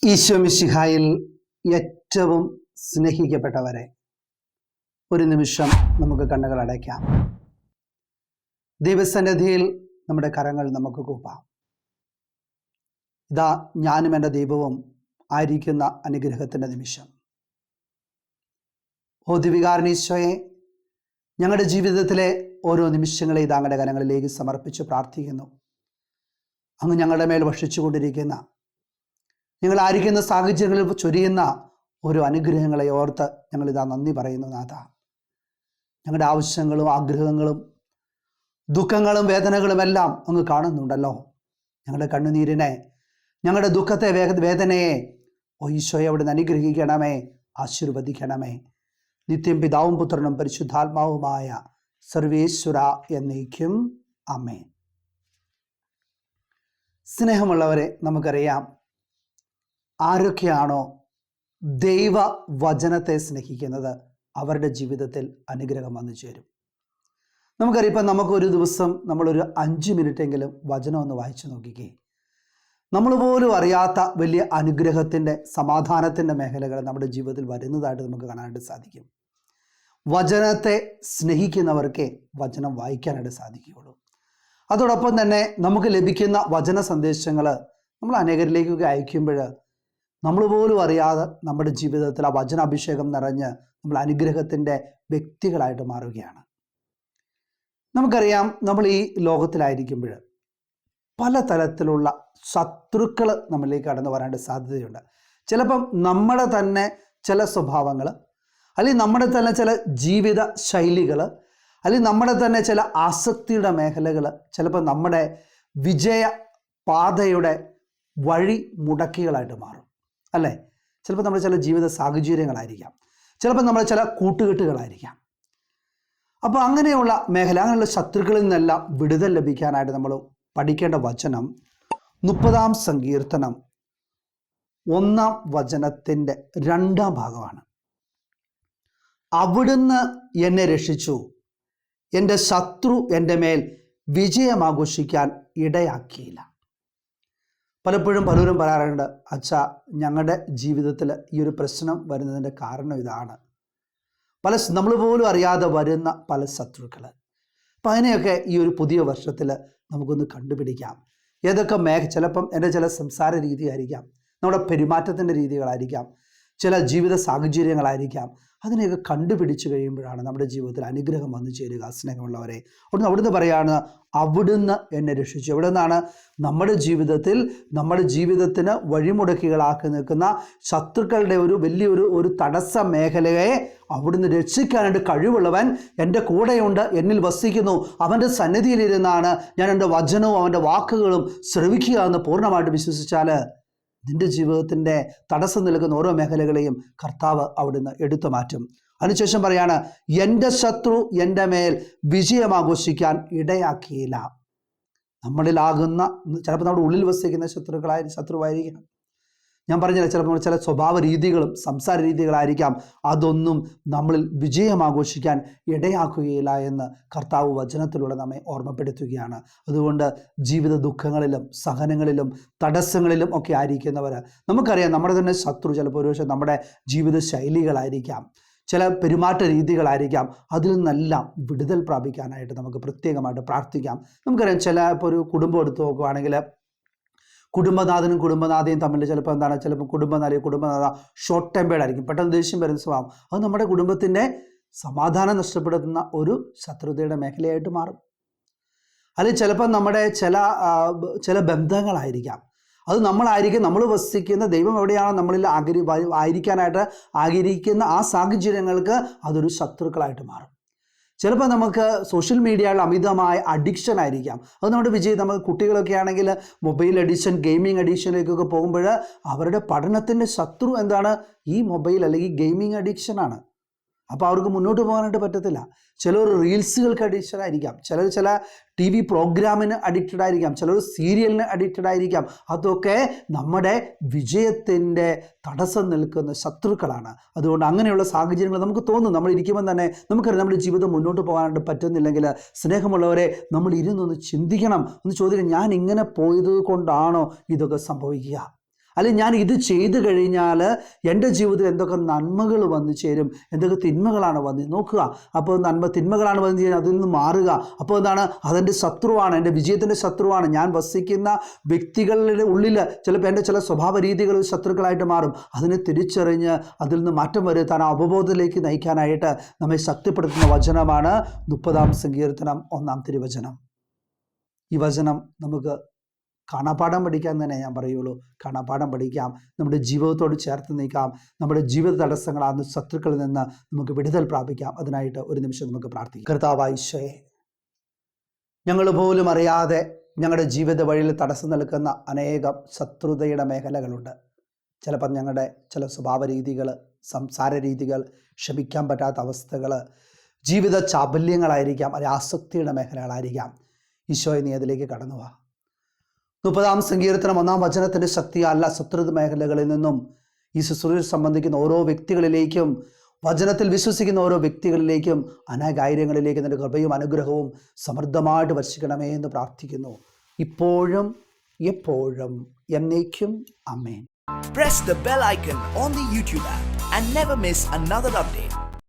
ഈശോ മിശിഹായിൽ ഏറ്റവും സ്നേഹിക്കപ്പെട്ടവരെ, ഒരു നിമിഷം നമുക്ക് കണ്ണുകൾ അടയ്ക്കാം. ദൈവസന്നിധിയിൽ നമ്മുടെ കരങ്ങൾ നമുക്ക് കൂപ്പാം. ഇതാ ഞാനും എൻ്റെ ദൈവവും ആയിരിക്കുന്ന അനുഗ്രഹത്തിൻ്റെ നിമിഷം. ഓ ദിവികാരണീശോയെ, ഞങ്ങളുടെ ജീവിതത്തിലെ ഓരോ നിമിഷങ്ങളെ ഇതാ അങ്ങയുടെ കരങ്ങളിലേക്ക് സമർപ്പിച്ച് പ്രാർത്ഥിക്കുന്നു. അങ്ങ് ഞങ്ങളുടെ മേൽ വർഷിച്ചുകൊണ്ടിരിക്കുന്ന, ഞങ്ങളായിരിക്കുന്ന സാഹചര്യങ്ങളിൽ ചൊരിയുന്ന ഓരോ അനുഗ്രഹങ്ങളെ ഓർത്ത് ഞങ്ങളിതാ നന്ദി പറയുന്നു. നാഥ, ഞങ്ങളുടെ ആവശ്യങ്ങളും ആഗ്രഹങ്ങളും ദുഃഖങ്ങളും വേദനകളും എല്ലാം അങ്ങ് കാണുന്നുണ്ടല്ലോ. ഞങ്ങളുടെ കണ്ണുനീരിനെ, ഞങ്ങളുടെ ദുഃഖത്തെ, വേദനയെ ഈശോയെ അവിടുന്ന് അനുഗ്രഹിക്കണമേ, ആശീർവദിക്കണമേ. നിത്യം പിതാവും പുത്രനും പരിശുദ്ധാത്മാവുമായ സർവേശ്വര എന്നേക്കും ആമേൻ. സ്നേഹമുള്ളവരെ, നമുക്കറിയാം, ആരൊക്കെയാണോ ദൈവ വചനത്തെ സ്നേഹിക്കുന്നത് അവരുടെ ജീവിതത്തിൽ അനുഗ്രഹം വന്നു ചേരും. നമുക്കറിയാം, ഇപ്പം നമുക്കൊരു ദിവസം നമ്മളൊരു 5 മിനിറ്റെങ്കിലും വചനം ഒന്ന് വായിച്ചു നോക്കിക്കേ. നമ്മൾ പോലും അറിയാത്ത വലിയ അനുഗ്രഹത്തിൻ്റെ, സമാധാനത്തിൻ്റെ മേഖലകൾ നമ്മുടെ ജീവിതത്തിൽ വരുന്നതായിട്ട് നമുക്ക് കാണാനായിട്ട് സാധിക്കും. വചനത്തെ സ്നേഹിക്കുന്നവർക്ക് വചനം വായിക്കാനായിട്ട് സാധിക്കുകയുള്ളൂ. അതോടൊപ്പം തന്നെ നമുക്ക് ലഭിക്കുന്ന വചന സന്ദേശങ്ങൾ നമ്മൾ അനേകരിലേക്കൊക്കെ അയക്കുമ്പോൾ നമ്മൾ പോലും അറിയാതെ നമ്മുടെ ജീവിതത്തിൽ ആ വചനാഭിഷേകം നിറഞ്ഞ് നമ്മൾ അനുഗ്രഹത്തിൻ്റെ വ്യക്തികളായിട്ട് മാറുകയാണ്. നമുക്കറിയാം, നമ്മൾ ഈ ലോകത്തിലായിരിക്കുമ്പോൾ പലതരത്തിലുള്ള ശത്രുക്കൾ നമ്മളിലേക്ക് കടന്നു വരാനായിട്ട് സാധ്യതയുണ്ട്. ചിലപ്പം നമ്മുടെ തന്നെ ചില സ്വഭാവങ്ങൾ, അല്ലെങ്കിൽ നമ്മുടെ തന്നെ ചില ജീവിത ശൈലികൾ, അല്ലെങ്കിൽ നമ്മുടെ തന്നെ ചില ആസക്തിയുടെ മേഖലകൾ ചിലപ്പോൾ നമ്മുടെ വിജയ പാതയുടെ വഴി മുടക്കികളായിട്ട് മാറും, അല്ലേ? ചിലപ്പോൾ നമ്മുടെ ചില ജീവിത സാഹചര്യങ്ങളായിരിക്കാം, ചിലപ്പോൾ നമ്മുടെ ചില കൂട്ടുകെട്ടുകളായിരിക്കാം. അപ്പോൾ അങ്ങനെയുള്ള മേഖല, അങ്ങനെയുള്ള ശത്രുക്കളിൽ നിന്നെല്ലാം വിടുതൽ ലഭിക്കാനായിട്ട് നമ്മൾ പഠിക്കേണ്ട വചനം 30-ാം സങ്കീർത്തനം 1-ാം വചനത്തിൻ്റെ 2-ാം ഭാഗമാണ്. അവിടുന്ന് എന്നെ രക്ഷിച്ചു, എൻ്റെ ശത്രു എൻ്റെ മേൽ വിജയമാഘോഷിക്കാൻ ഇടയാക്കിയില്ല. പലപ്പോഴും പലരും പറയാറുണ്ട്, അച്ഛാ, ഞങ്ങളുടെ ജീവിതത്തിൽ ഈ ഒരു പ്രശ്നം വരുന്നതിൻ്റെ കാരണം ഇതാണ്. നമ്മൾ പോലും അറിയാതെ വരുന്ന പല ശത്രുക്കൾ. അപ്പം അതിനെയൊക്കെ ഈ ഒരു പുതിയ വർഷത്തിൽ നമുക്കൊന്ന് കണ്ടുപിടിക്കാം. ഏതൊക്കെ ചിലപ്പം എൻ്റെ ചില സംസാര രീതിയായിരിക്കാം, നമ്മുടെ പെരുമാറ്റത്തിൻ്റെ രീതികളായിരിക്കാം, ചില ജീവിത സാഹചര്യങ്ങളായിരിക്കാം. അതിനെയൊക്കെ കണ്ടുപിടിച്ച് കഴിയുമ്പോഴാണ് നമ്മുടെ ജീവിതത്തിൽ അനുഗ്രഹം വന്നു ചേരുക. സ്നേഹമുള്ളവരെ, അവിടുന്ന് പറയാണ്, അവിടുന്ന് എന്നെ രക്ഷിച്ചു. എവിടെ നിന്നാണ്? നമ്മുടെ ജീവിതത്തിന് വഴിമുടക്കികളാക്കി നിൽക്കുന്ന ശത്രുക്കളുടെ ഒരു വലിയൊരു തടസ്സ മേഖലയെ അവിടുന്ന് രക്ഷിക്കാനായിട്ട് കഴിവുള്ളവൻ എൻ്റെ കൂടെയുണ്ട്, എന്നിൽ വസിക്കുന്നു. അവൻ്റെ സന്നിധിയിലിരുന്നാണ് ഞാൻ എൻ്റെ വചനവും അവൻ്റെ വാക്കുകളും ശ്രവിക്കുക എന്ന് പൂർണ്ണമായിട്ട് വിശ്വസിച്ചാൽ നിന്റെ ജീവിതത്തിൻ്റെ തടസ്സം നിൽക്കുന്ന ഓരോ മേഖലകളെയും കർത്താവ് അവിടുന്ന് എടുത്തു മാറ്റും. അതിനുശേഷം പറയാണ്, എൻ്റെ ശത്രു എൻ്റെ മേൽ വിജയമാഘോഷിക്കാൻ ഇടയാക്കിയില്ല. നമ്മളിലാകുന്ന, ചിലപ്പോൾ നമ്മുടെ ഉള്ളിൽ വസിക്കുന്ന ശത്രുവായിരിക്കാം. ഞാൻ പറഞ്ഞില്ല, ചിലപ്പോൾ ചില സ്വഭാവ രീതികളും സംസാര രീതികളായിരിക്കാം. അതൊന്നും നമ്മളിൽ വിജയമാഘോഷിക്കാൻ ഇടയാക്കുകയില്ല എന്ന് കർത്താവ് വചനത്തിലൂടെ നമ്മെ ഓർമ്മപ്പെടുത്തുകയാണ്. അതുകൊണ്ട് ജീവിത ദുഃഖങ്ങളിലും സഹനങ്ങളിലും തടസ്സങ്ങളിലും ഒക്കെ ആയിരിക്കുന്നവർ, നമുക്കറിയാം, നമ്മുടെ തന്നെ ശത്രു ചിലപ്പോൾ ഒരുപക്ഷെ നമ്മുടെ ജീവിത ശൈലികളായിരിക്കാം, ചില പെരുമാറ്റ രീതികളായിരിക്കാം. അതിൽ നിന്നെല്ലാം വിടുതൽ പ്രാപിക്കാനായിട്ട് നമുക്ക് പ്രത്യേകമായിട്ട് പ്രാർത്ഥിക്കാം. നമുക്കറിയാം, ഇപ്പോൾ ഒരു കുടുംബം എടുത്തു നോക്കുകയാണെങ്കിൽ കുടുംബനാഥനും കുടുംബനാഥയും തമ്മിൽ ചിലപ്പോൾ കുടുംബനാഥ ഷോർട്ട് ടെമ്പേർഡ് ആയിരിക്കും, പെട്ടെന്ന് ദേഷ്യം വരുന്ന സ്വഭാവം. അത് നമ്മുടെ കുടുംബത്തിൻ്റെ സമാധാനം നഷ്ടപ്പെടുത്തുന്ന ഒരു ശത്രുതയുടെ മേഖലയായിട്ട് മാറും. അല്ലെങ്കിൽ ചിലപ്പോൾ നമ്മുടെ ചില ബന്ധങ്ങളായിരിക്കാം. അത് നമ്മൾ വസിക്കുന്ന ദൈവം എവിടെയാണോ നമ്മളിൽ ആയിരിക്കാനായിട്ട് ആഗ്രഹിക്കുന്ന ആ സാഹചര്യങ്ങൾക്ക് അതൊരു ശത്രുക്കളായിട്ട് മാറും. ചിലപ്പോൾ നമുക്ക് സോഷ്യൽ മീഡിയയുടെ അമിതമായ അഡിക്ഷൻ ആയിരിക്കാം. അത് നമ്മുടെ കുട്ടികളൊക്കെ ആണെങ്കിൽ മൊബൈൽ അഡിക്ഷൻ, ഗെയിമിംഗ് അഡിക്ഷനിലേക്കൊക്കെ പോകുമ്പോൾ അവരുടെ പഠനത്തിൻ്റെ ശത്രു എന്താണ്? ഈ മൊബൈൽ അല്ലെങ്കിൽ ഗെയിമിംഗ് അഡിക്ഷനാണ്. അപ്പോൾ അവർക്ക് മുന്നോട്ട് പോകാനായിട്ട് പറ്റത്തില്ല. ചിലർ റീൽസുകൾക്ക് അഡിക്റ്റഡ് ആയിരിക്കാം, ചില TV പ്രോഗ്രാമിന് അഡിക്റ്റഡ് ആയിരിക്കാം, ചിലർ സീരിയലിന് അഡിക്റ്റഡ് ആയിരിക്കാം. അതൊക്കെ നമ്മുടെ വിജയത്തിൻ്റെ തടസ്സം നിൽക്കുന്ന ശത്രുക്കളാണ്. അതുകൊണ്ട് അങ്ങനെയുള്ള സാഹചര്യങ്ങൾ നമുക്ക് തോന്നും. നമ്മൾ ഇരിക്കുമ്പോൾ തന്നെ നമുക്കറിയാം നമ്മുടെ ജീവിതം മുന്നോട്ട് പോകാനായിട്ട് പറ്റുന്നില്ലെങ്കിൽ, സ്നേഹമുള്ളവരെ, നമ്മൾ ഇരുന്നൊന്ന് ചിന്തിക്കണം, ഒന്ന് ചോദിക്കണം, ഞാൻ ഇങ്ങനെ പോയത് കൊണ്ടാണോ ഇതൊക്കെ സംഭവിക്കുക? അല്ലെങ്കിൽ ഞാൻ ഇത് ചെയ്തു കഴിഞ്ഞാൽ എൻ്റെ ജീവിതത്തിൽ എന്തൊക്കെ നന്മകൾ വന്നു ചേരും, എന്തൊക്കെ തിന്മകളാണ് വന്ന് നോക്കുക. അപ്പോൾ തിന്മകളാണ് വന്നു ചേരുന്നത്, അതിൽ നിന്ന് മാറുക. അപ്പോൾ എന്താണ്, അതെൻ്റെ ശത്രുവാണ്, എൻ്റെ വിജയത്തിൻ്റെ ശത്രുവാണ്. ഞാൻ വസിക്കുന്ന വ്യക്തികളുടെ ഉള്ളിൽ ചിലപ്പോൾ എൻ്റെ ചില സ്വഭാവ രീതികൾ ശത്രുക്കളായിട്ട് മാറും. അതിനെ തിരിച്ചറിഞ്ഞ് അതിൽ നിന്ന് മാറ്റം വരുത്താൻ, അവബോധത്തിലേക്ക് നയിക്കാനായിട്ട് നമ്മെ ശക്തിപ്പെടുത്തുന്ന വചനമാണ് 30-ാം സങ്കീർത്തനം 1-ാം തിരുവചനം. ഈ വചനം നമുക്ക് കാണാപ്പാഠം പഠിക്കാൻ തന്നെ ഞാൻ പറയുള്ളൂ. കാണാപ്പാഠം പഠിക്കാം, നമ്മുടെ ജീവിതത്തോട് ചേർത്ത് നീക്കാം, നമ്മുടെ ജീവിത തടസ്സങ്ങളാകുന്ന ശത്രുക്കളിൽ നിന്ന് നമുക്ക് വിടുതൽ പ്രാപിക്കാം. അതിനായിട്ട് ഒരു നിമിഷം നമുക്ക് പ്രാർത്ഥിക്കാം. കർത്താവായ ഈശോയെ, ഞങ്ങൾ പോലും അറിയാതെ ഞങ്ങളുടെ ജീവിത വഴിയിൽ തടസ്സം നിൽക്കുന്ന അനേകം ശത്രുതയുടെ മേഖലകളുണ്ട്. ചിലപ്പോൾ ഞങ്ങളുടെ ചില സ്വഭാവ രീതികൾ, സംസാര രീതികൾ, ക്ഷമിക്കാൻ പറ്റാത്ത അവസ്ഥകൾ, ജീവിത ചാബല്യങ്ങളായിരിക്കാം, അല്ലെങ്കിൽ ആസക്തിയുടെ മേഖലകളായിരിക്കാം. ഈശോയെ, നീ അതിലേക്ക് കടന്നു വാ. 30-ാം സങ്കീർത്തനം 1-ാം വചനത്തിൻ്റെ ശക്തിയല്ല ശത്രുത മേഖലകളിൽ നിന്നും ഈ ശുശ്രൂഷ സംബന്ധിക്കുന്ന ഓരോ വ്യക്തികളിലേക്കും, വചനത്തിൽ വിശ്വസിക്കുന്ന ഓരോ വ്യക്തികളിലേക്കും, അനേകായിരങ്ങളിലേക്ക് നിന്റെ കൃപയും അനുഗ്രഹവും സമൃദ്ധമായിട്ട് വർഷിക്കണമേ എന്ന് പ്രാർത്ഥിക്കുന്നു. ഇപ്പോഴും എപ്പോഴും എന്നേക്കും. ആമേൻ. Press the bell icon on the YouTube app and never miss another update.